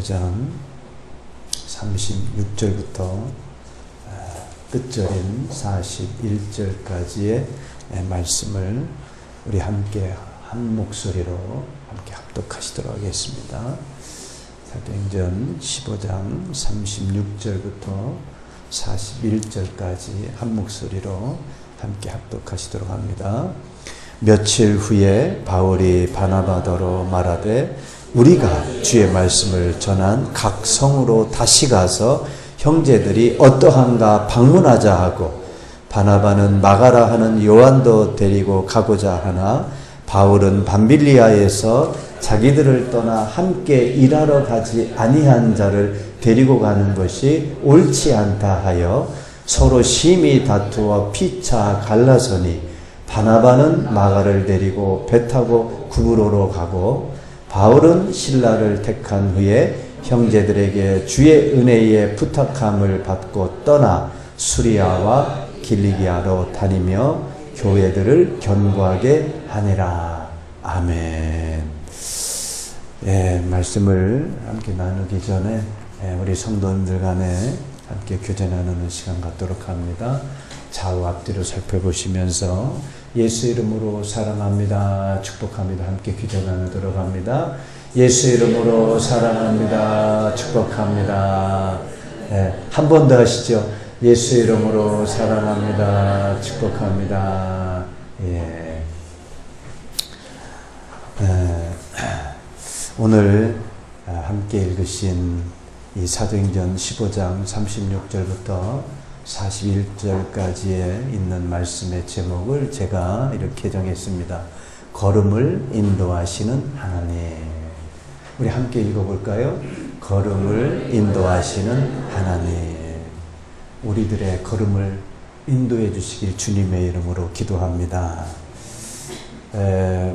15장 36절부터 끝절인 41절까지의 말씀을 우리 함께 한 목소리로 함께 합독하시도록 하겠습니다. 사도행전 15장 36절부터 41절까지 한 목소리로 함께 합독하시도록 합니다. 며칠 후에 바울이 바나바더로 말하되 우리가 주의 말씀을 전한 각 성으로 다시 가서 형제들이 어떠한가 방문하자 하고, 바나바는 마가라 하는 요한도 데리고 가고자 하나 바울은 밤빌리아에서 자기들을 떠나 함께 일하러 가지 아니한 자를 데리고 가는 것이 옳지 않다 하여 서로 심히 다투어 피차 갈라서니, 바나바는 마가를 데리고 배 타고 구브로로 가고 바울은 실라를 택한 후에 형제들에게 주의 은혜에 부탁함을 받고 떠나 수리아와 길리기아로 다니며 교회들을 견고하게 하니라. 아멘. 말씀을 함께 나누기 전에 우리 성도님들 간에 함께 교제 나누는 시간 갖도록 합니다. 좌우 앞뒤로 살펴보시면서 예수 이름으로 사랑합니다, 축복합니다 함께 교제 나누도록 합니다. 예수 이름으로 사랑합니다, 축복합니다. 한 번 더 하시죠. 예수 이름으로 사랑합니다, 축복합니다. 오늘 함께 읽으신 이 사도행전 15장 36절부터 41절까지에 있는 말씀의 제목을 제가 이렇게 정했습니다. 걸음을 인도하시는 하나님. 우리 함께 읽어볼까요? 걸음을 인도하시는 하나님. 우리들의 걸음을 인도해 주시길 주님의 이름으로 기도합니다.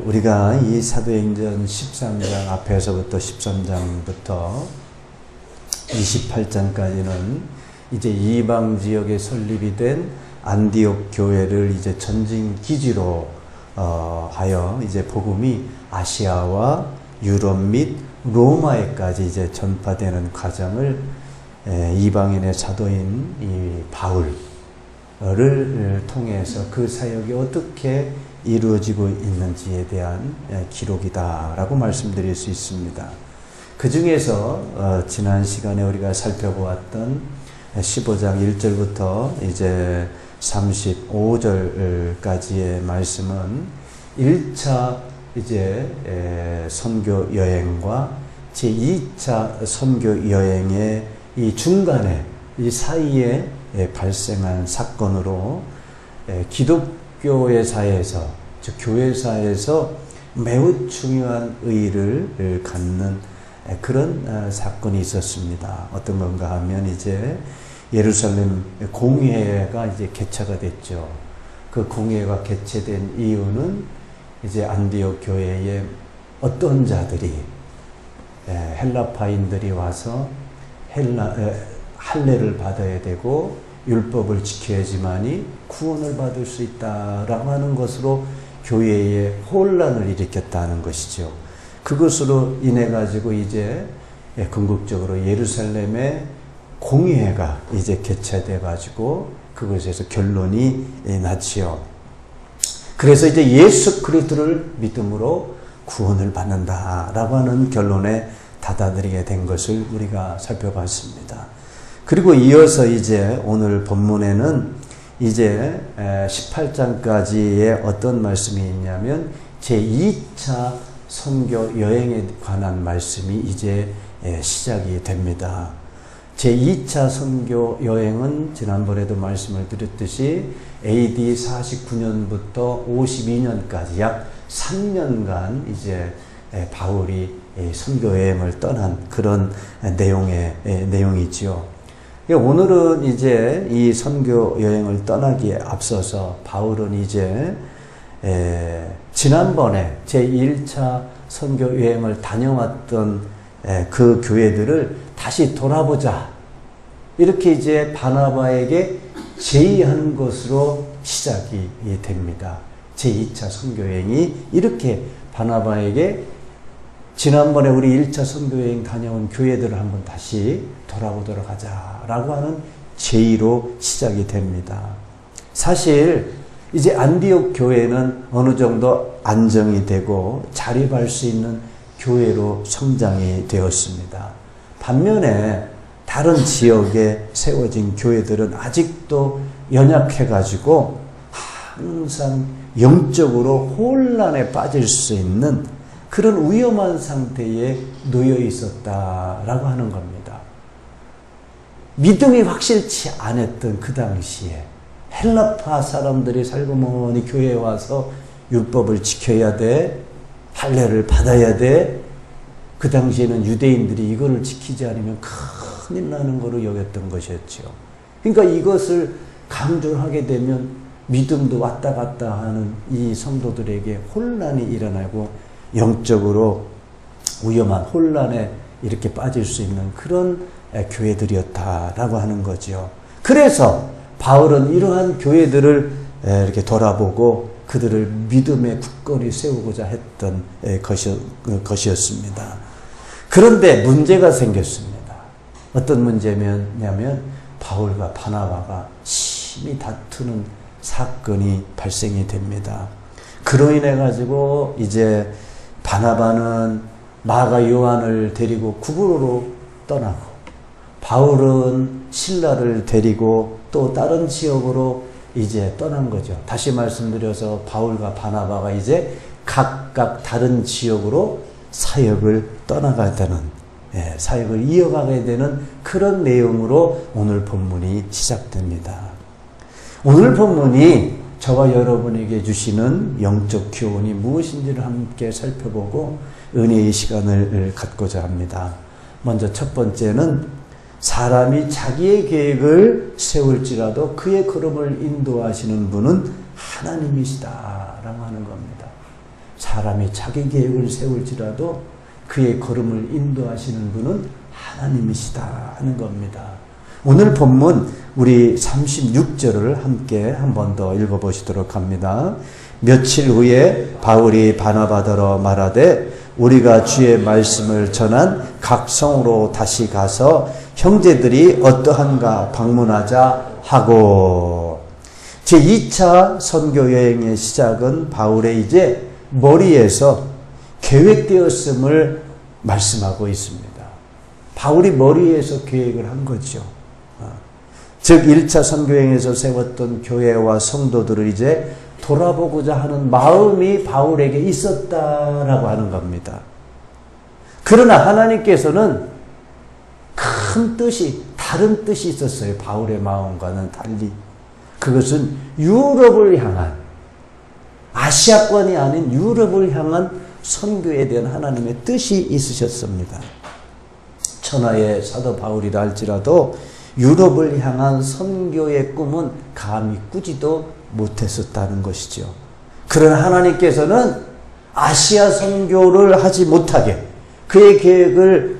우리가 이 사도행전 13장 앞에서부터 13장부터 28장까지는 이제 이방 지역에 설립이 된 안디옥 교회를 이제 전진 기지로 하여 이제 복음이 아시아와 유럽 및 로마에까지 이제 전파되는 과정을 이방인의 사도인 이 바울을 통해서 그 사역이 어떻게 이루어지고 있는지에 대한 기록이다라고 말씀드릴 수 있습니다. 그 중에서 지난 시간에 우리가 살펴보았던 15장 1절부터 이제 35절까지의 말씀은 1차 이제 선교 여행과 제2차 선교 여행의 이 중간에 이 사이에 발생한 사건으로 기독교회사에서 즉 교회사에서 매우 중요한 의의를 갖는 그런 사건이 있었습니다. 어떤 건가 하면 이제 예루살렘 공회가 이제 개최가 됐죠. 그 공회가 개최된 이유는 이제 안디옥 교회에 어떤 자들이 헬라파인들이 와서 할례를 받아야 되고 율법을 지켜야지만이 구원을 받을 수 있다라고 하는 것으로 교회에 혼란을 일으켰다는 것이죠. 그것으로 인해 가지고 이제 궁극적으로 예루살렘의 공의회가 이제 개최돼 가지고 그것에서 결론이 났지요. 그래서 이제 예수 그리스도를 믿음으로 구원을 받는다라고 하는 결론에 다다르게 된 것을 우리가 살펴봤습니다. 그리고 이어서 이제 오늘 본문에는 이제 18장까지의 어떤 말씀이 있냐면 제2차 선교 여행에 관한 말씀이 이제 시작이 됩니다. 제2차 선교 여행은 지난번에도 말씀을 드렸듯이 AD 49년부터 52년까지 약 3년간 이제 바울이 선교 여행을 떠난 그런 내용이지요. 오늘은 이제 이 선교 여행을 떠나기에 앞서서 바울은 이제 지난번에 제1차 선교 여행을 다녀왔던 그 교회들을 다시 돌아보자. 이렇게 이제 바나바에게 제의하는 것으로 시작이 됩니다. 제2차 선교 여행이 이렇게 바나바에게 지난번에 우리 1차 선교여행 다녀온 교회들을 한번 다시 돌아보도록 하자라고 하는 제의로 시작이 됩니다. 사실 이제 안디옥 교회는 어느 정도 안정이 되고 자립할 수 있는 교회로 성장이 되었습니다. 반면에 다른 지역에 세워진 교회들은 아직도 연약해가지고 항상 영적으로 혼란에 빠질 수 있는 그런 위험한 상태에 놓여 있었다라고 하는 겁니다. 믿음이 확실치 않았던 그 당시에 헬라파 사람들이 살고머니 교회에 와서 율법을 지켜야 돼, 할례를 받아야 돼. 그 당시에는 유대인들이 이거를 지키지 않으면 큰일 나는 거로 여겼던 것이었죠. 그러니까 이것을 강조하게 되면 믿음도 왔다 갔다 하는 이 성도들에게 혼란이 일어나고 영적으로 위험한 혼란에 이렇게 빠질 수 있는 그런 교회들이었다라고 하는 거죠. 그래서 바울은 이러한 교회들을 이렇게 돌아보고 그들을 믿음에 굳건히 세우고자 했던 것이었습니다. 그런데 문제가 생겼습니다. 어떤 문제냐면 바울과 바나바가 심히 다투는 사건이 발생이 됩니다. 그로 인해 가지고 이제 바나바는 마가 요한을 데리고 구브로로 떠나고 바울은 실라를 데리고 또 다른 지역으로 이제 떠난 거죠. 다시 말씀드려서 바울과 바나바가 이제 각각 다른 지역으로 사역을 떠나가야 되는, 사역을 이어가게 되는 그런 내용으로 오늘 본문이 시작됩니다. 오늘 본문이 저와 여러분에게 주시는 영적 교훈이 무엇인지를 함께 살펴보고 은혜의 시간을 갖고자 합니다. 먼저 첫 번째는 사람이 자기의 계획을 세울지라도 그의 걸음을 인도하시는 분은 하나님이시다라고 하는 겁니다. 사람이 자기 계획을 세울지라도 그의 걸음을 인도하시는 분은 하나님이시다 하는 겁니다. 오늘 본문 우리 36절을 함께 한 번 더 읽어보시도록 합니다. 며칠 후에 바울이 바나바더러 말하되 우리가 주의 말씀을 전한 각 성으로 다시 가서 형제들이 어떠한가 방문하자 하고, 제2차 선교 여행의 시작은 바울의 이제 머리에서 계획되었음을 말씀하고 있습니다. 바울이 머리에서 계획을 한 거죠. 즉 1차 선교여행에서 세웠던 교회와 성도들을 이제 돌아보고자 하는 마음이 바울에게 있었다라고 하는 겁니다. 그러나 하나님께서는 큰 뜻이, 다른 뜻이 있었어요. 바울의 마음과는 달리. 그것은 유럽을 향한, 아시아권이 아닌 유럽을 향한 선교에 대한 하나님의 뜻이 있으셨습니다. 천하의 사도 바울이라 할지라도 유럽을 향한 선교의 꿈은 감히 꾸지도 못했었다는 것이죠. 그러나 하나님께서는 아시아 선교를 하지 못하게, 그의 계획을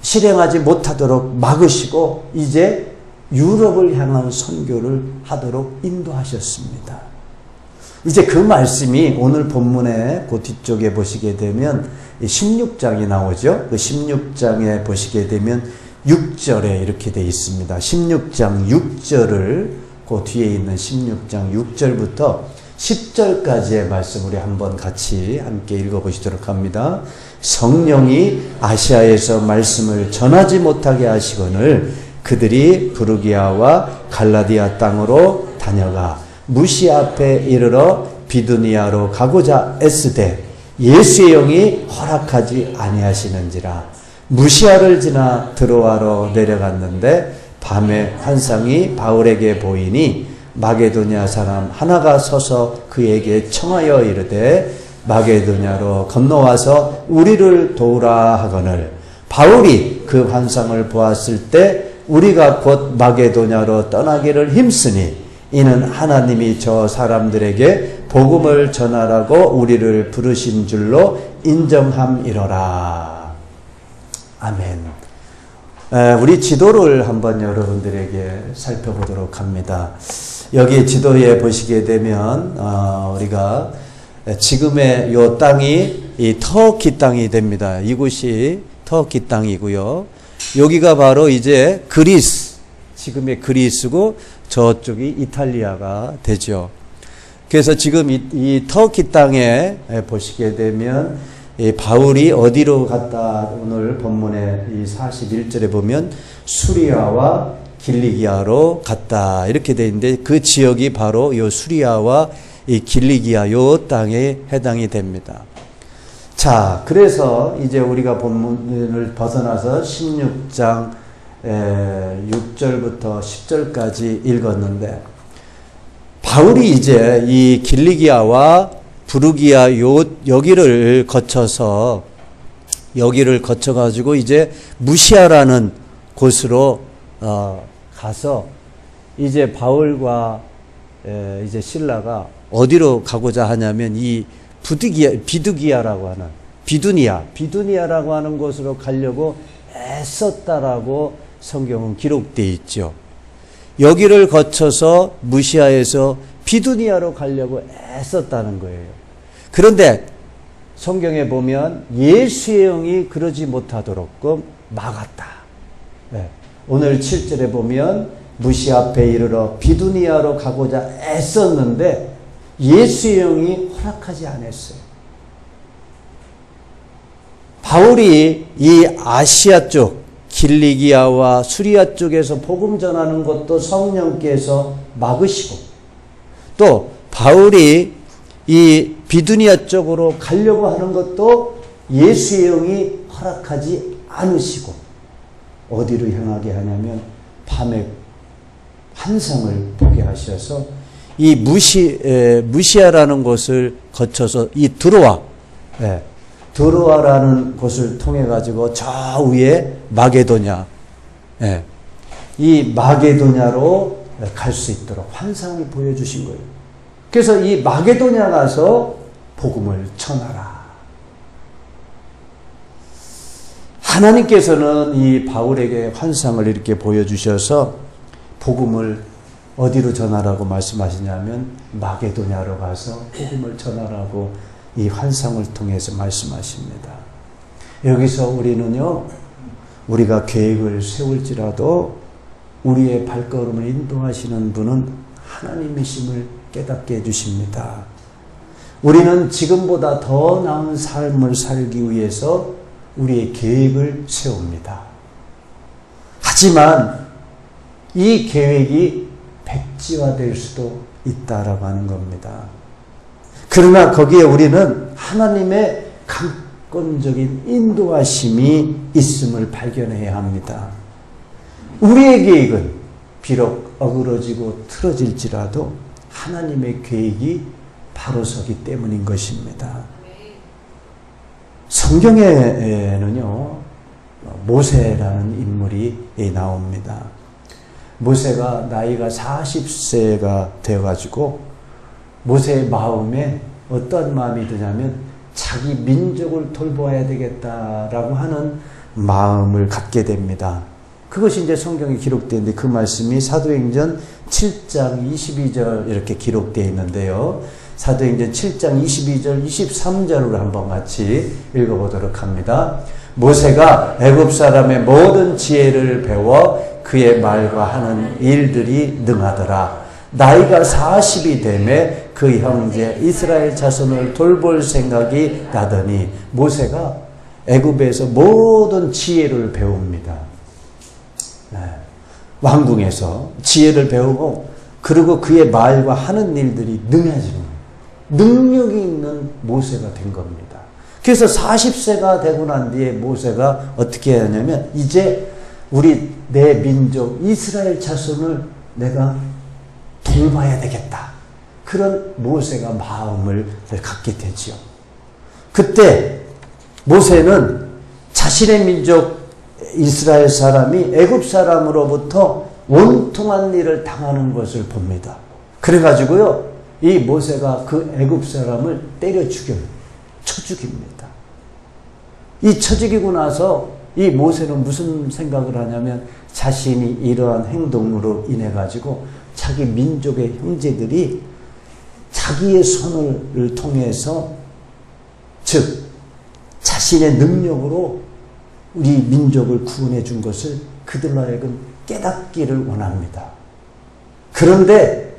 실행하지 못하도록 막으시고 이제 유럽을 향한 선교를 하도록 인도하셨습니다. 이제 그 말씀이 오늘 본문의 그 뒤쪽에 보시게 되면 16장이 나오죠. 그 16장에 보시게 되면 6절에 이렇게 되어 있습니다. 16장 6절을 그 뒤에 있는 16장 6절부터 10절까지의 말씀 우리 한번 같이 함께 읽어보시도록 합니다. 성령이 아시아에서 말씀을 전하지 못하게 하시거늘 그들이 부르기아와 갈라디아 땅으로 다녀가 무시 앞에 이르러 비두니아로 가고자 애쓰되 예수의 영이 허락하지 아니하시는지라. 무시아를 지나 드로아로 내려갔는데 밤에 환상이 바울에게 보이니 마게도냐 사람 하나가 서서 그에게 청하여 이르되 마게도냐로 건너와서 우리를 도우라 하거늘 바울이 그 환상을 보았을 때 우리가 곧 마게도냐로 떠나기를 힘쓰니 이는 하나님이 저 사람들에게 복음을 전하라고 우리를 부르신 줄로 인정함이로라. 아멘. 우리 지도를 한번 여러분들에게 살펴보도록 합니다. 여기 지도에 보시게 되면 우리가 지금의 요 땅이 이 터키 땅이 됩니다. 이곳이 터키 땅이고요. 여기가 바로 이제 그리스, 지금의 그리스고 저쪽이 이탈리아가 되죠. 그래서 지금 이 터키 땅에 보시게 되면 이 바울이 어디로 갔다, 오늘 본문의 이 41절에 보면 수리아와 길리기아로 갔다 이렇게 되어 있는데, 그 지역이 바로 이 수리아와 이 길리기아 요 땅에 해당이 됩니다. 자, 그래서 이제 우리가 본문을 벗어나서 16장 6절부터 10절까지 읽었는데, 바울이 이제 이 길리기아와 부르기아 여기를 거쳐서 여기를 거쳐가지고 이제 무시아라는 곳으로 가서 이제 바울과 이제 실라가 어디로 가고자 하냐면 이 비두기아라고 하는 비두니아라고 하는 곳으로 가려고 애썼다라고 성경은 기록되어 있죠. 여기를 거쳐서 무시아에서 비두니아로 가려고 애썼다는 거예요. 그런데 성경에 보면 예수의 영이 그러지 못하도록끔 막았다. 네. 오늘 7절에 보면 무시아 앞에 이르러 비두니아로 가고자 애썼는데 예수의 영이 허락하지 않았어요. 바울이 이 아시아 쪽 길리기아와 수리아 쪽에서 복음 전하는 것도 성령께서 막으시고, 또 바울이 이 비두니아 쪽으로 가려고 하는 것도 예수의 영이 허락하지 않으시고, 어디로 향하게 하냐면 밤에 환상을 보게 하셔서 이 무시아라는 곳을 거쳐서 이 드로아라는 곳을 통해 가지고 저 위에 마게도냐, 이 마게도냐로 갈 수 있도록 환상이 보여주신 거예요. 그래서 이 마게도냐 가서 복음을 전하라. 하나님께서는 이 바울에게 환상을 이렇게 보여주셔서 복음을 어디로 전하라고 말씀하시냐면 마게도냐로 가서 복음을 전하라고 이 환상을 통해서 말씀하십니다. 여기서 우리는요, 우리가 계획을 세울지라도 우리의 발걸음을 인도하시는 분은 하나님이심을 깨닫게 해주십니다. 우리는 지금보다 더 나은 삶을 살기 위해서 우리의 계획을 세웁니다. 하지만 이 계획이 백지화될 수도 있다라고 하는 겁니다. 그러나 거기에 우리는 하나님의 강권적인 인도하심이 있음을 발견해야 합니다. 우리의 계획은 비록 어그러지고 틀어질지라도 하나님의 계획이 바로 서기 때문인 것입니다. 성경에는요, 모세라는 인물이 나옵니다. 모세가 나이가 40세가 되어가지고 모세의 마음에 어떤 마음이 드냐면 자기 민족을 돌보아야 되겠다라고 하는 마음을 갖게 됩니다. 그것이 이제 성경에 기록되어 있는데, 그 말씀이 사도행전 7장 22절 이렇게 기록되어 있는데요. 사도행전 7장 22절 23절을 한번 같이 읽어보도록 합니다. 모세가 애굽 사람의 모든 지혜를 배워 그의 말과 하는 일들이 능하더라. 나이가 40이 되매 그 형제 이스라엘 자손을 돌볼 생각이 나더니, 모세가 애굽에서 모든 지혜를 배웁니다. 왕궁에서 지혜를 배우고, 그리고 그의 말과 하는 일들이 능해지는 거예요. 능력이 있는 모세가 된 겁니다. 그래서 40세가 되고 난 뒤에 모세가 어떻게 하냐면, 이제 내 민족 이스라엘 자손을 내가 돌봐야 되겠다. 그런 모세가 마음을 갖게 되지요. 그때 모세는 자신의 민족 이스라엘 사람이 애굽 사람으로부터 원통한 일을 당하는 것을 봅니다. 그래가지고요, 이 모세가 그 애굽 사람을 때려 쳐 죽입니다. 이 쳐 죽이고 나서 이 모세는 무슨 생각을 하냐면, 자신이 이러한 행동으로 인해 가지고 자기 민족의 형제들이 자기의 손을 통해서, 즉 자신의 능력으로 우리 민족을 구원해 준 것을 그들로 하여금 깨닫기를 원합니다. 그런데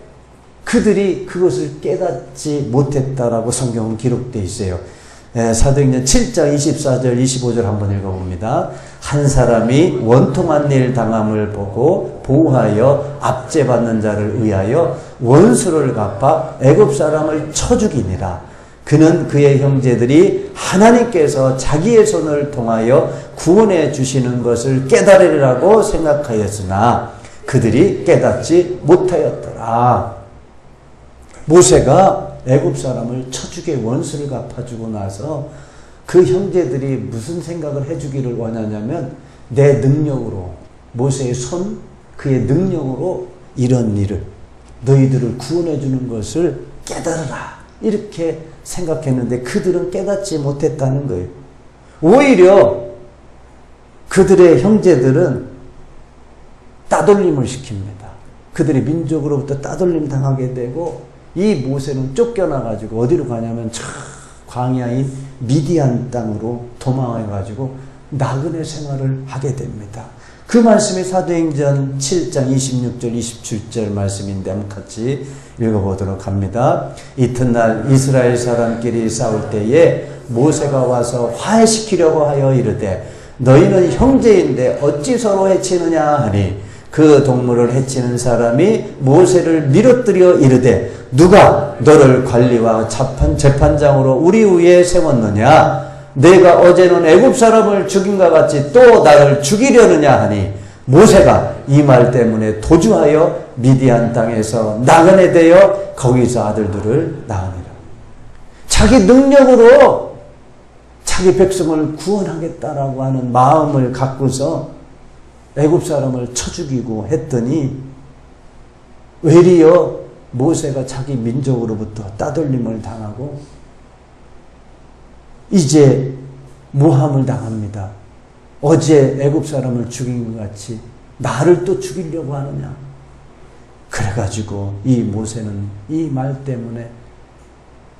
그들이 그것을 깨닫지 못했다라고 성경은 기록되어 있어요. 사도행전 7장 24절 25절 한번 읽어봅니다. 한 사람이 원통한 일 당함을 보고 보호하여 압제받는 자를 의하여 원수를 갚아 애굽 사람을 쳐 죽이니라. 그는 그의 형제들이 하나님께서 자기의 손을 통하여 구원해 주시는 것을 깨달으리라고 생각하였으나 그들이 깨닫지 못하였더라. 모세가 애굽 사람을 쳐 죽여 원수를 갚아주고 나서 그 형제들이 무슨 생각을 해주기를 원하냐면, 내 능력으로, 모세의 손, 그의 능력으로 이런 일을, 너희들을 구원해 주는 것을 깨달으라, 이렇게 생각했는데 그들은 깨닫지 못했다는 거예요. 오히려 그들의 형제들은 따돌림을 시킵니다. 그들이 민족으로부터 따돌림 당하게 되고, 이 모세는 쫓겨나가지고 어디로 가냐면 저 광야인 미디안 땅으로 도망해가지고 나그네 생활을 하게 됩니다. 그 말씀이 사도행전 7장 26절 27절 말씀인데 한번 같이 읽어보도록 합니다. 이튿날 이스라엘 사람끼리 싸울 때에 모세가 와서 화해시키려고 하여 이르되 너희는 형제인데 어찌 서로 해치느냐 하니, 그 동물을 해치는 사람이 모세를 밀어뜨려 이르되 누가 너를 관리와 재판장으로 우리 위에 세웠느냐? 내가 어제는 애굽 사람을 죽인과 같이 또 나를 죽이려느냐 하니, 모세가 이 말 때문에 도주하여 미디안 땅에서 나그네 되어 거기서 아들들을 낳으니라. 자기 능력으로 자기 백성을 구원하겠다라고 하는 마음을 갖고서 애굽 사람을 쳐 죽이고 했더니, 외리어 모세가 자기 민족으로부터 따돌림을 당하고 이제 모함을 당합니다. 어제 애굽 사람을 죽인 것 같이 나를 또 죽이려고 하느냐. 그래가지고 이 모세는 이 말 때문에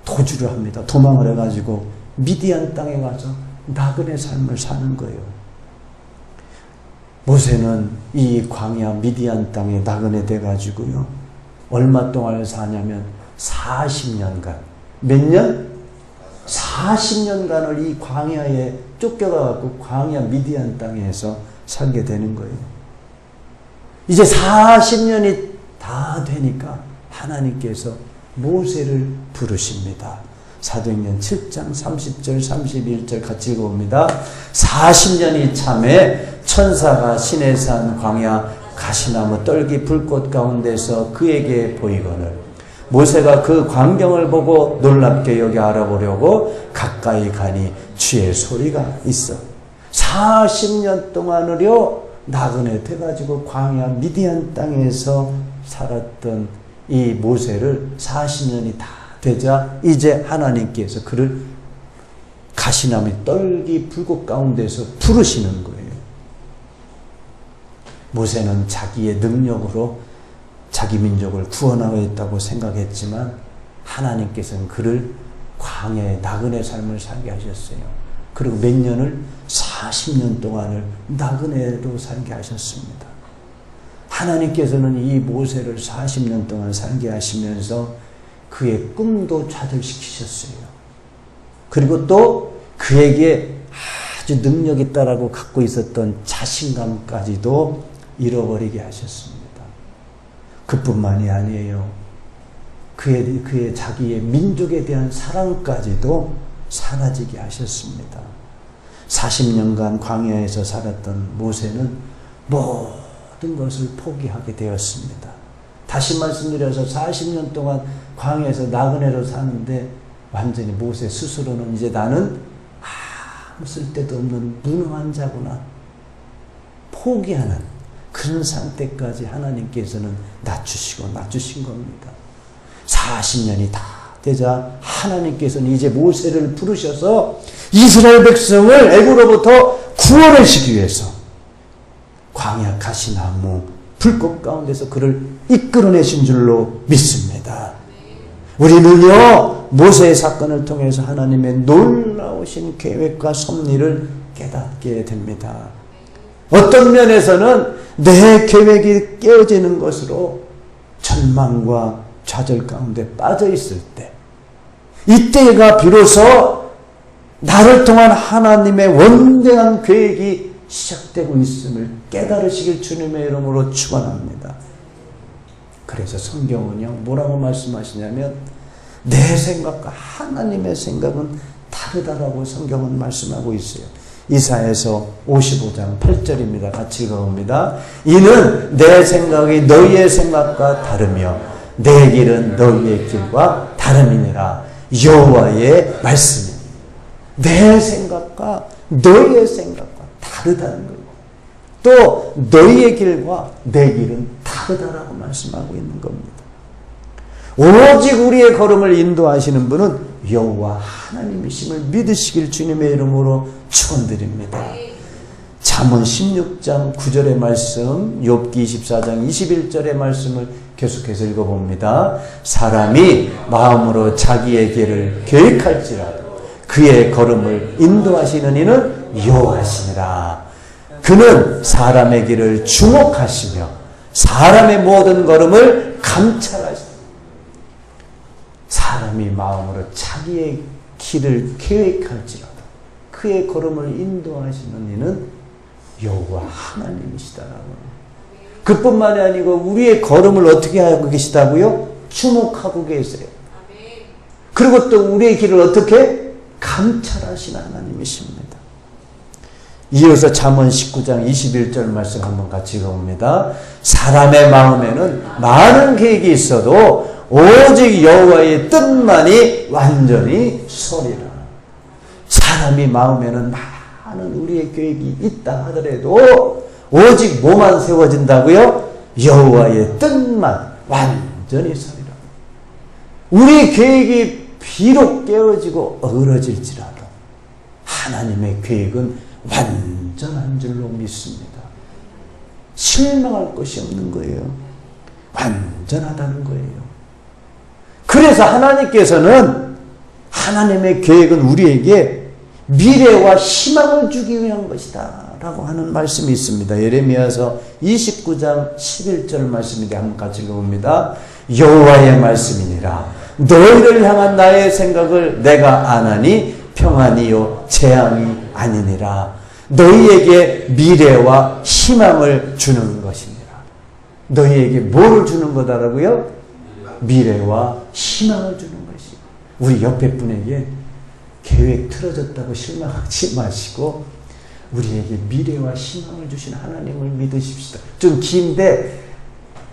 도주를 합니다. 도망을 해가지고 미디안 땅에 가서 나그네 삶을 사는 거예요. 모세는 이 광야 미디안 땅에 나그네 돼가지고요, 얼마 동안을 사냐면 40년간, 몇 년? 40년간을 이 광야에 쫓겨가갖고 광야 미디안 땅에서 살게 되는 거예요. 이제 40년이 다 되니까 하나님께서 모세를 부르십니다. 사도행전 7장 30절 31절 같이 읽어봅니다. 40년이 참에 천사가 시내산 광야 가시나무 떨기 불꽃 가운데서 그에게 보이거늘 모세가 그 광경을 보고 놀랍게 여기 알아보려고 가까이 가니 주의 소리가 있어. 40년 동안을요 나그네 돼가지고 광야 미디안 땅에서 살았던 이 모세를 40년이 다 되자 이제 하나님께서 그를 가시나무 떨기 불꽃 가운데서 부르시는 거예요. 모세는 자기의 능력으로 자기 민족을 구원하겠다고 생각했지만 하나님께서는 그를 광야의 나그네 삶을 살게 하셨어요. 그리고 몇 년을 40년 동안을 나그네로 살게 하셨습니다. 하나님께서는 이 모세를 40년 동안 살게 하시면서 그의 꿈도 좌절시키셨어요. 그리고 또 그에게 아주 능력 있다라고 갖고 있었던 자신감까지도 잃어버리게 하셨습니다. 그뿐만이 아니에요. 그의 자기의 민족에 대한 사랑까지도 사라지게 하셨습니다. 40년간 광야에서 살았던 모세는 모든 것을 포기하게 되었습니다. 다시 말씀드려서 40년 동안 광야에서 나그네로 사는데 완전히 모세 스스로는 이제 나는 아무 쓸데도 없는 무능한 자구나 포기하는 그런 상태까지 하나님께서는 낮추신 겁니다. 40년이 다 되자 하나님께서는 이제 모세를 부르셔서 이스라엘 백성을 애굽으로부터 구원을 시키기 위해서 광야 가시나무 불꽃 가운데서 그를 이끌어내신 줄로 믿습니다. 우리는요, 모세의 사건을 통해서 하나님의 놀라우신 계획과 섭리를 깨닫게 됩니다. 어떤 면에서는 내 계획이 깨어지는 것으로 절망과 좌절 가운데 빠져 있을 때, 이때가 비로소 나를 통한 하나님의 원대한 계획이 시작되고 있음을 깨달으시길 주님의 이름으로 축원합니다. 그래서 성경은요, 뭐라고 말씀하시냐면 내 생각과 하나님의 생각은 다르다라고 성경은 말씀하고 있어요. 이사야서 55장 8절입니다. 같이 읽어봅니다. 이는 내 생각이 너희의 생각과 다르며 내 길은 너희의 길과 다름이니라. 여호와의 말씀입니다. 내 생각과 너희의 생각과 다르다는 거예요. 또 너희의 길과 내 길은 다르다라고 말씀하고 있는 겁니다. 오직 우리의 걸음을 인도하시는 분은 여호와 하나님이심을 믿으시길 주님의 이름으로 축원드립니다. 잠언 16장 9절의 말씀, 욥기 24장 21절의 말씀을 계속해서 읽어봅니다. 사람이 마음으로 자기의 길을 계획할지라도 그의 걸음을 인도하시는 이는 여호와시니라. 그는 사람의 길을 주목하시며 사람의 모든 걸음을 감찰하시며, 사람이 마음으로 자기의 길을 계획할지라도 그의 걸음을 인도하시는 이는 여호와 하나님이시다라고. 그뿐만이 아니고 우리의 걸음을 어떻게 하고 계시다고요? 주목하고 계세요. 그리고 또 우리의 길을 어떻게 감찰하시는 하나님이십니다. 이어서 잠언 19장 21절 말씀 한번 같이 읽어봅니다. 사람의 마음에는 많은 계획이 있어도 오직 여호와의 뜻만이 완전히 서리라. 사람이 마음에는 많은 우리의 계획이 있다 하더라도 오직 뭐만 세워진다고요? 여호와의 뜻만 완전히 서리라. 우리의 계획이 비록 깨어지고 어그러질지라도 하나님의 계획은 완전한 줄로 믿습니다. 실망할 것이 없는 거예요. 완전하다는 거예요. 그래서 하나님께서는 하나님의 계획은 우리에게 미래와 희망을 주기 위한 것이다 라고 하는 말씀이 있습니다. 예레미야서 29장 11절 말씀인데 한번 같이 읽어봅니다. 여호와의 말씀이니라. 너희를 향한 나의 생각을 내가 아나니 평안이요 재앙이 아니니라. 너희에게 미래와 희망을 주는 것이니라. 너희에게 뭐를 주는 거다라고요? 미래와 희망을 주는 것이. 우리 옆에 분에게 계획 틀어졌다고 실망하지 마시고 우리에게 미래와 희망을 주신 하나님을 믿으십시다. 좀 긴데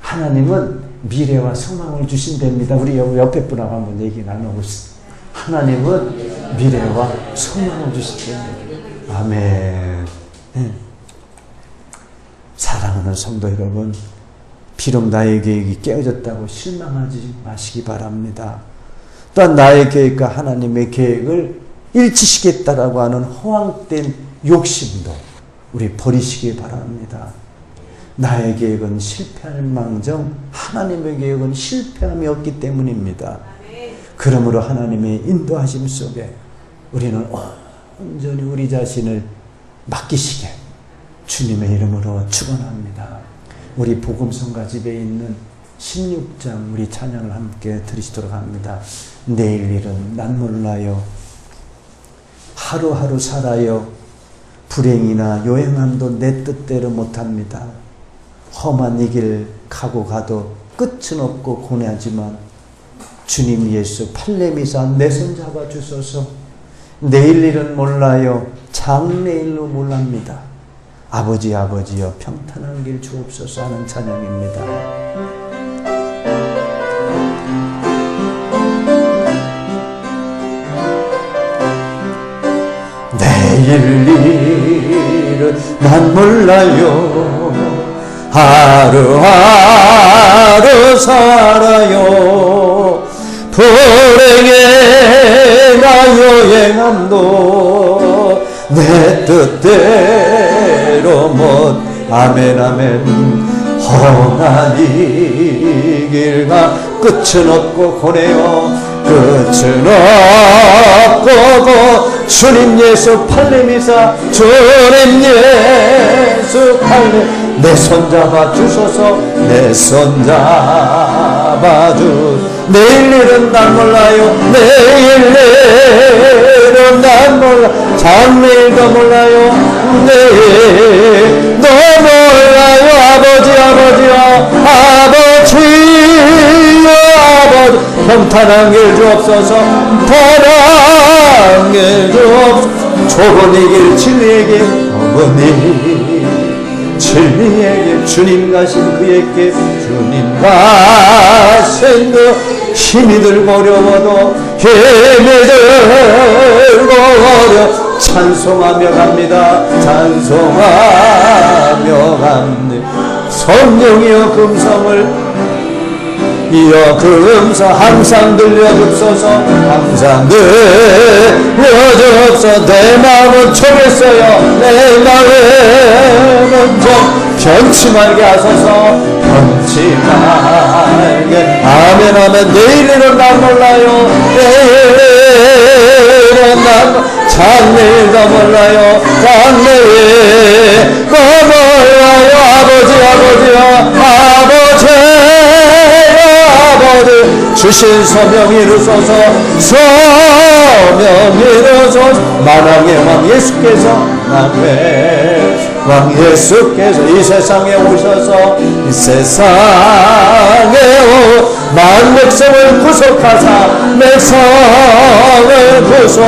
하나님은 미래와 소망을 주신답니다. 우리 옆에 분하고 한번 얘기 나눠보시죠. 하나님은 미래와 소망을 주신답니다. 아멘. 네. 사랑하는 성도 여러분, 비록 나의 계획이 깨어졌다고 실망하지 마시기 바랍니다. 또한 나의 계획과 하나님의 계획을 일치시키겠다라고 하는 허황된 욕심도 우리 버리시기 바랍니다. 나의 계획은 실패할 망정 하나님의 계획은 실패함이 없기 때문입니다. 그러므로 하나님의 인도하심 속에 우리는 온전히 우리 자신을 맡기시게 주님의 이름으로 축원합니다. 우리 복음성가 집에 있는 16장 우리 찬양을 함께 들으시도록 합니다. 내일 일은 난 몰라요. 하루하루 살아요. 불행이나 요행함도 내 뜻대로 못합니다. 험한 이 길 가고 가도 끝은 없고 고뇌하지만 주님 예수 팔레미사 내 손 잡아주소서. 내일 일은 몰라요. 장래일로 몰랍니다. 아버지 아버지여 평탄한 길 주옵소서 하는 찬양입니다. 내일 일은 난 몰라요. 하루하루 살아요. 불행해나 요행함도 내 뜻대로 못. 아멘 아멘. 험한 이 길 가고 끝은 없고 고네요. 끝은 없고 주님 예수 팔렘이사 주님 예수 팔렘 내 손 잡아 주소서 내 손 잡아 주 내일 일은 난 몰라요 내일 일은 난 몰라 장래일도 몰라요 내일도 몰라요 아버지여 평탄한 길 주옵소서 평탄한 길 주옵소서 좁은 이 길 진리의 길 좁은 이 진리의 길 주님 가신 그의 길 주님 가신 그 힘이 들고 어려워도 힘이 들고 어려 찬송하며 갑니다 찬송하며 갑니다 성령이여 금성을 이어 그 음성 항상 들려줍소서 항상 들려줍소서 내 마음은 초겠어요 내 마음은 좀 변치 말게 하소서 변치 말게 아멘 아멘 내일은 난 몰라요 내일은 난 장래일도 몰라요 장래일도 몰라요 아버지 주신 소명 이루소서 소명 이루소서 만왕의 왕 예수께서 만왕의 왕 예수께서 이 세상에 오셔서 이 세상에 만 백성을 구속하사 백성을 구속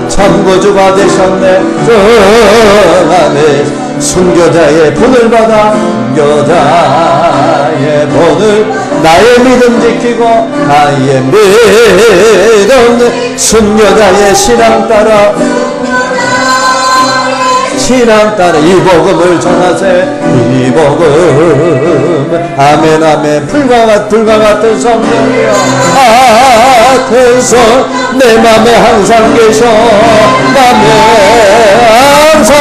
참고주가 되셨네 전하네 순교자의 본을 받아 순교자의 본을 나의 믿음 지키고 나의 믿음 순교자의 신앙 따라 이 복음을 전하세 이 복음 아멘 아멘 불과 같은 성령이여 같은 성 내 맘에 항상 계셔 맘에 항상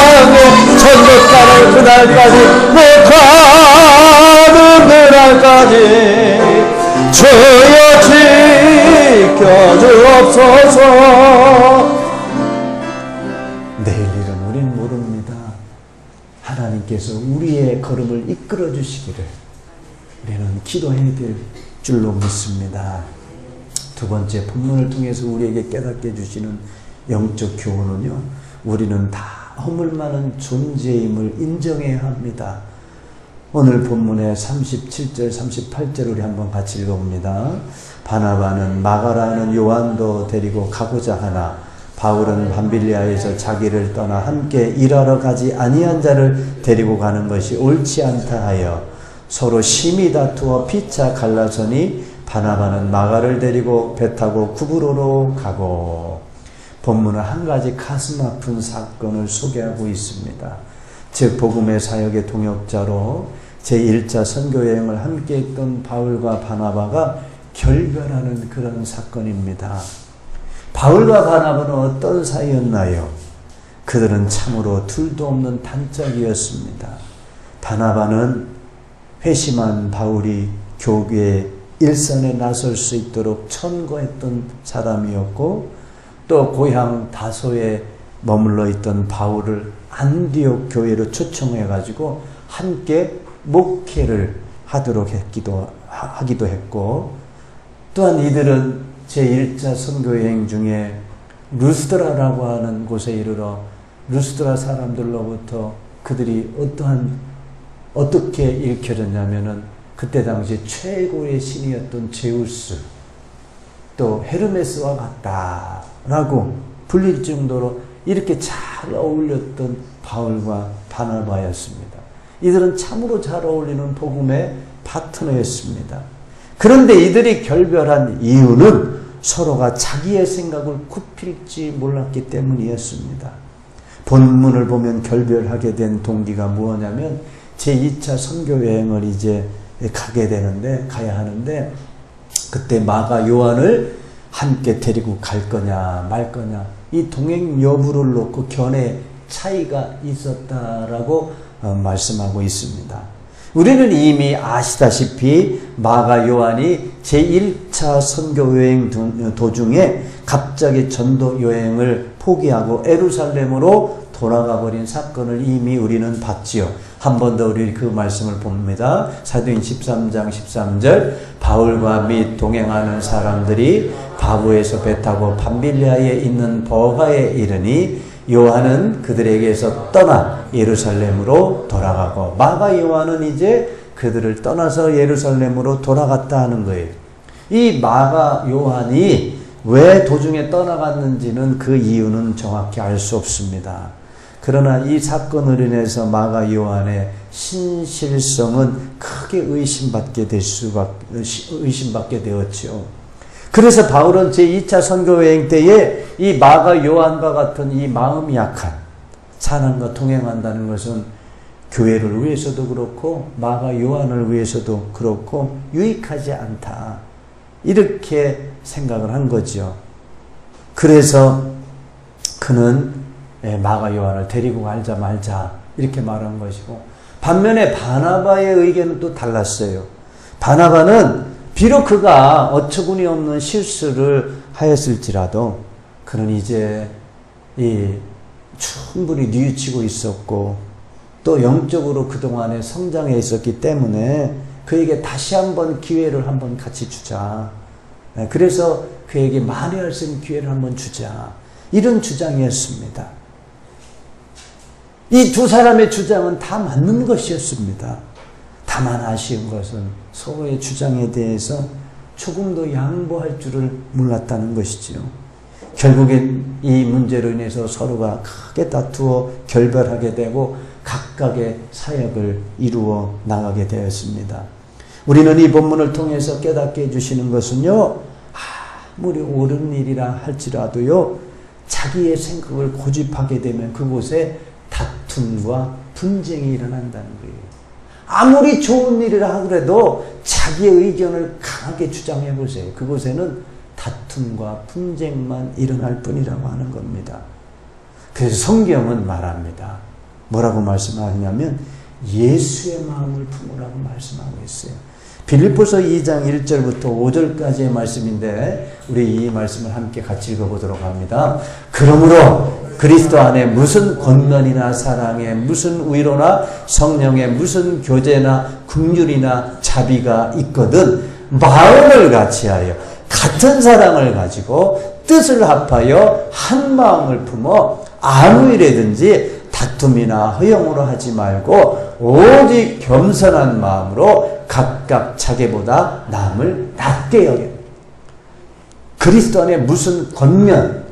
천국 가는 그날까지 못 가는 그날까지 주여 지켜주옵소서 내일 일은 우린 모릅니다. 하나님께서 우리의 걸음을 이끌어 주시기를 우리는 기도해야 될 줄로 믿습니다. 두 번째 본문을 통해서 우리에게 깨닫게 해주시는 영적 교훈은요, 우리는 다 허물 많은 존재임을 인정해야 합니다. 오늘 본문의 37절 38절 우리 한번 같이 읽어봅니다. 바나바는 마가라는 요한도 데리고 가고자 하나 바울은 밤빌리아에서 자기를 떠나 함께 일하러 가지 아니한 자를 데리고 가는 것이 옳지 않다 하여 서로 심히 다투어 피차 갈라서니 바나바는 마가를 데리고 배 타고 구브로로 가고 본문은 한 가지 가슴 아픈 사건을 소개하고 있습니다. 즉 복음의 사역의 동역자로 제1차 선교여행을 함께 했던 바울과 바나바가 결별하는 그런 사건입니다. 바울과 바나바는 어떤 사이였나요? 그들은 참으로 둘도 없는 단짝이었습니다. 바나바는 회심한 바울이 교회의 일선에 나설 수 있도록 천거했던 사람이었고 또 고향 다소에 머물러 있던 바울을 안디옥 교회로 초청해가지고 함께 목회를 하도록 하기도 했고 또한 이들은 제1차 선교여행 중에 루스드라라고 하는 곳에 이르러 루스드라 사람들로부터 그들이 어떻게 읽혀졌냐면은 그때 당시 최고의 신이었던 제우스 또 헤르메스와 같다라고 불릴 정도로 이렇게 잘 어울렸던 바울과 바나바였습니다. 이들은 참으로 잘 어울리는 복음의 파트너였습니다. 그런데 이들이 결별한 이유는 서로가 자기의 생각을 굽힐지 몰랐기 때문이었습니다. 본문을 보면 결별하게 된 동기가 무엇냐면 제2차 선교여행을 이제 가야 하는데 그때 마가 요한을 함께 데리고 갈 거냐 말 거냐 이 동행 여부를 놓고 견해 차이가 있었다라고 말씀하고 있습니다. 우리는 이미 아시다시피 마가 요한이 제1차 선교 여행 도중에 갑자기 전도 여행을 포기하고 에루살렘으로 돌아가 버린 사건을 이미 우리는 봤지요. 한 번 더 우리 그 말씀을 봅니다. 사도행 13장 13절 바울과 및 동행하는 사람들이 바보에서 배 타고 밤빌리아에 있는 버가에 이르니 요한은 그들에게서 떠나 예루살렘으로 돌아가고 마가 요한은 이제 그들을 떠나서 예루살렘으로 돌아갔다 하는 거예요. 이 마가 요한이 왜 도중에 떠나갔는지는 그 이유는 정확히 알 수 없습니다. 그러나 이 사건으로 인해서 마가 요한의 신실성은 크게 의심받게 되었죠. 그래서 바울은 제2차 선교 여행 때에 이 마가 요한과 같은 이 마음이 약한 사람과 동행한다는 것은 교회를 위해서도 그렇고 마가 요한을 위해서도 그렇고 유익하지 않다. 이렇게 생각을 한 거죠. 그래서 그는 마가 요한을 데리고 가자 말자 이렇게 말한 것이고, 반면에 바나바의 의견은 또 달랐어요. 바나바는 비록 그가 어처구니 없는 실수를 하였을지라도 그는 이제 충분히 뉘우치고 있었고 또 영적으로 그동안에 성장해 있었기 때문에 그에게 다시 한번 기회를 한번 같이 주자. 그래서 그에게 만회할 수 있는 기회를 한번 주자. 이런 주장이었습니다. 이 두 사람의 주장은 다 맞는 것이었습니다. 다만 아쉬운 것은 서로의 주장에 대해서 조금 더 양보할 줄을 몰랐다는 것이지요. 결국엔 이 문제로 인해서 서로가 크게 다투어 결별하게 되고 각각의 사역을 이루어 나가게 되었습니다. 우리는 이 본문을 통해서 깨닫게 해주시는 것은요, 아무리 옳은 일이라 할지라도요, 자기의 생각을 고집하게 되면 그곳에 다툼과 분쟁이 일어난다는 거예요. 아무리 좋은 일이라 하더라도 자기의 의견을 강하게 주장해 보세요. 그곳에는 다툼과 분쟁만 일어날 뿐이라고 하는 겁니다. 그래서 성경은 말합니다. 뭐라고 말씀하냐면 예수의 마음을 품으라고 말씀하고 있어요. 빌립보서 2장 1절부터 5절까지의 말씀인데 우리 이 말씀을 함께 같이 읽어보도록 합니다. 그러므로 그리스도 안에 무슨 권면이나 사랑에 무슨 위로나 성령에 무슨 교제나 긍휼이나 자비가 있거든 마음을 같이하여 같은 사랑을 가지고 뜻을 합하여 한 마음을 품어 아무 일이든지 다툼이나 허용으로 하지 말고 오직 겸손한 마음으로 각각 자기보다 남을 낮게 여겨. 그리스도 안에 무슨 권면,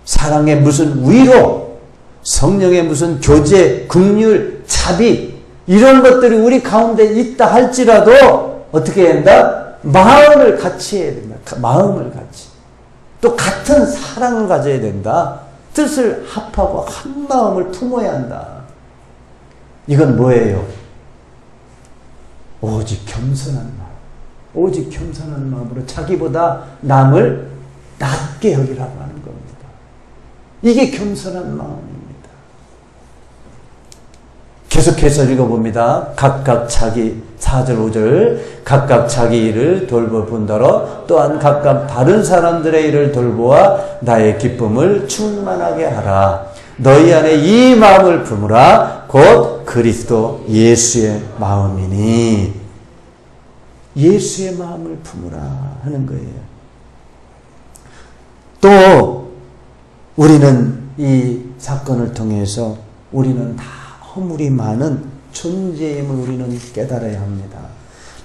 사랑의 무슨 위로, 성령의 무슨 교제, 긍휼, 자비 이런 것들이 우리 가운데 있다 할지라도 어떻게 한다? 마음을 같이 해야 된다. 마음을 같이. 또 같은 사랑을 가져야 된다. 뜻을 합하고 한 마음을 품어야 한다. 이건 뭐예요? 오직 겸손한 마음. 오직 겸손한 마음으로 자기보다 남을 낮게 여기라고 하는 겁니다. 이게 겸손한 마음입니다. 계속해서 읽어봅니다. 각각 자기 4절 5절 각각 자기 일을 돌보분더러 또한 각각 다른 사람들의 일을 돌보아 나의 기쁨을 충만하게 하라. 너희 안에 이 마음을 품으라. 곧 그리스도 예수의 마음이니. 예수의 마음을 품으라 하는 거예요. 또 우리는 이 사건을 통해서 우리는 다 허물이 많은 존재임을 우리는 깨달아야 합니다.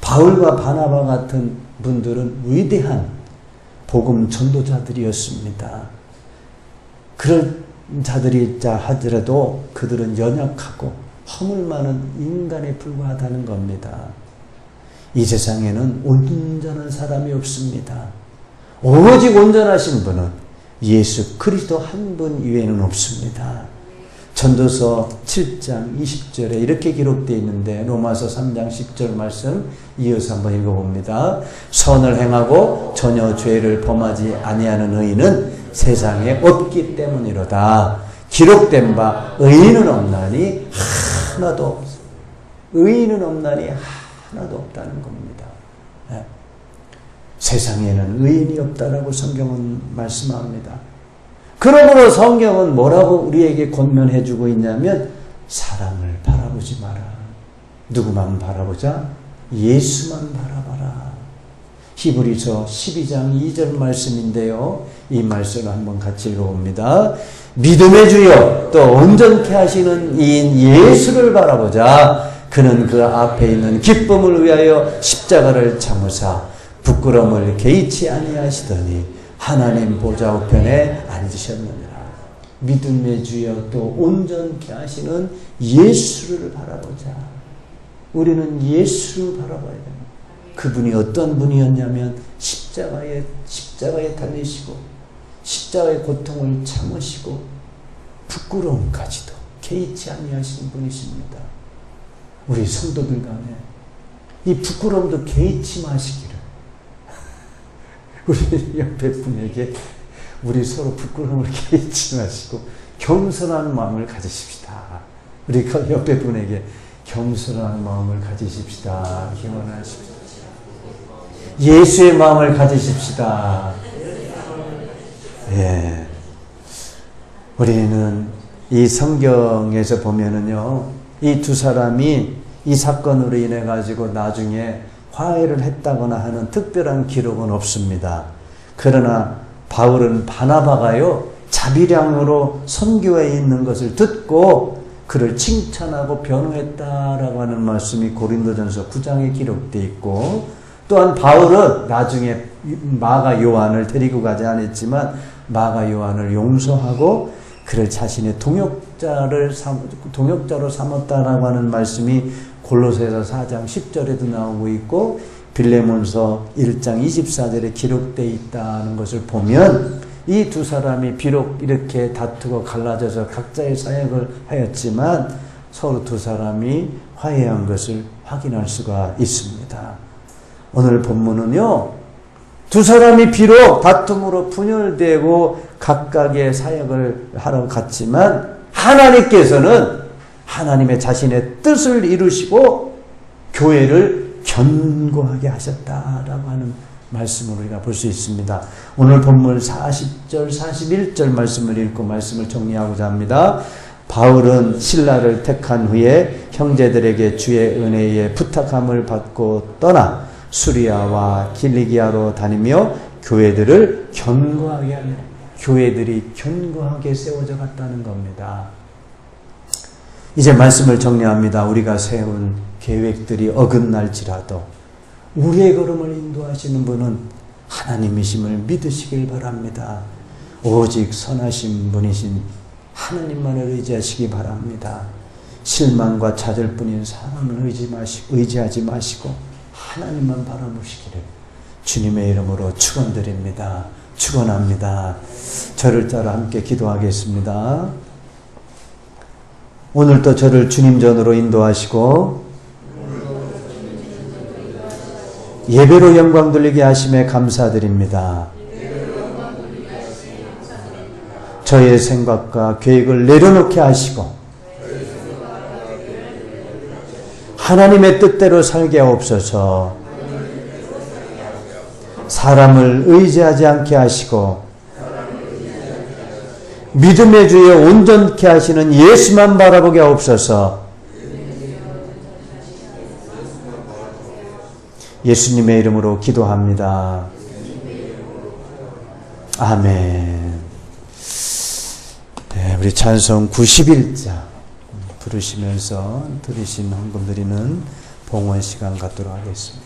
바울과 바나바 같은 분들은 위대한 복음 전도자들이었습니다. 그런 자들이 있자 하더라도 그들은 연약하고 허물 많은 인간에 불과하다는 겁니다. 이 세상에는 온전한 사람이 없습니다. 오직 온전하신 분은 예수 그리스도 한 분 이외에는 없습니다. 전도서 7장 20절에 이렇게 기록되어 있는데 로마서 3장 10절 말씀 이어서 한번 읽어봅니다. 선을 행하고 전혀 죄를 범하지 아니하는 의인은 세상에 없기 때문이로다. 기록된 바 의인은 없나니 하나도 없습니다. 의인은 없나니 하나도 없다는 겁니다. 세상에는 의인이 없다라고 성경은 말씀합니다. 그러므로 성경은 뭐라고 우리에게 권면해 주고 있냐면 사람을 바라보지 마라. 누구만 바라보자? 예수만 바라봐라. 히브리서 12장 2절 말씀인데요. 이 말씀을 한번 같이 읽어봅니다. 믿음의 주여 또 온전케 하시는 이인 예수를 바라보자. 그는 그 앞에 있는 기쁨을 위하여 십자가를 참으사 부끄러움을 개의치 아니하시더니 하나님 보좌 우편에 앉으셨느니라. 믿음의 주여 또 온전케 하시는 예수를 바라보자. 우리는 예수를 바라봐야 됩니다. 그분이 어떤 분이었냐면 십자가에 달리시고 십자가의 고통을 참으시고 부끄러움까지도 개의치 아니하신 분이십니다. 우리 성도들 간에 이 부끄러움도 개의치 마시기를. 우리 옆에 분에게 우리 서로 부끄러움을 개의치 마시고 겸손한 마음을 가지십시다. 우리 옆에 분에게 겸손한 마음을 가지십시다. 기원하십시다. 예수의 마음을 가지십시다. 예. 우리는 이 성경에서 보면은요, 이 두 사람이 이 사건으로 인해 가지고 나중에 화해를 했다거나 하는 특별한 기록은 없습니다. 그러나 바울은 바나바가요, 자비량으로 선교에 있는 것을 듣고 그를 칭찬하고 변호했다라고 하는 말씀이 고린도전서 9장에 기록되어 있고, 또한 바울은 나중에 마가 요한을 데리고 가지 않았지만 마가 요한을 용서하고 그를 자신의 동역자로 삼았다라고 하는 말씀이 골로새서 4장 10절에도 나오고 있고 빌레몬서 1장 24절에 기록되어 있다는 것을 보면 이 두 사람이 비록 이렇게 다투고 갈라져서 각자의 사역을 하였지만 서로 두 사람이 화해한 것을 확인할 수가 있습니다. 오늘 본문은요, 두 사람이 비록 다툼으로 분열되고 각각의 사역을 하러 갔지만 하나님께서는 하나님의 자신의 뜻을 이루시고 교회를 견고하게 하셨다라고 하는 말씀을 우리가 볼 수 있습니다. 오늘 본문 40절, 41절 말씀을 읽고 말씀을 정리하고자 합니다. 바울은 실라를 택한 후에 형제들에게 주의 은혜에 부탁함을 받고 떠나 수리아와 길리기아로 다니며 교회들을 견고하게 하며 교회들이 견고하게 세워져 갔다는 겁니다. 이제 말씀을 정리합니다. 우리가 세운 계획들이 어긋날지라도 우리의 걸음을 인도하시는 분은 하나님이심을 믿으시길 바랍니다. 오직 선하신 분이신 하나님만을 의지하시기 바랍니다. 실망과 좌절뿐인 사람을 의지하지 마시고 하나님만 바라보시기를 주님의 이름으로 축원드립니다. 축원합니다. 저를 따라 함께 기도하겠습니다. 오늘도 저를 주님 전으로 인도하시고 예배로 영광 돌리게 하심에 감사드립니다. 저의 생각과 계획을 내려놓게 하시고 하나님의 뜻대로 살게 하옵소서. 사람을 의지하지 않게 하시고 믿음의 주에 온전케 하시는 예수만 바라보게 하옵소서. 예수님의 이름으로 기도합니다. 아멘. 네, 우리 찬송 91자 부르시면서 들으신 헌금 드리는 봉헌 시간 갖도록 하겠습니다.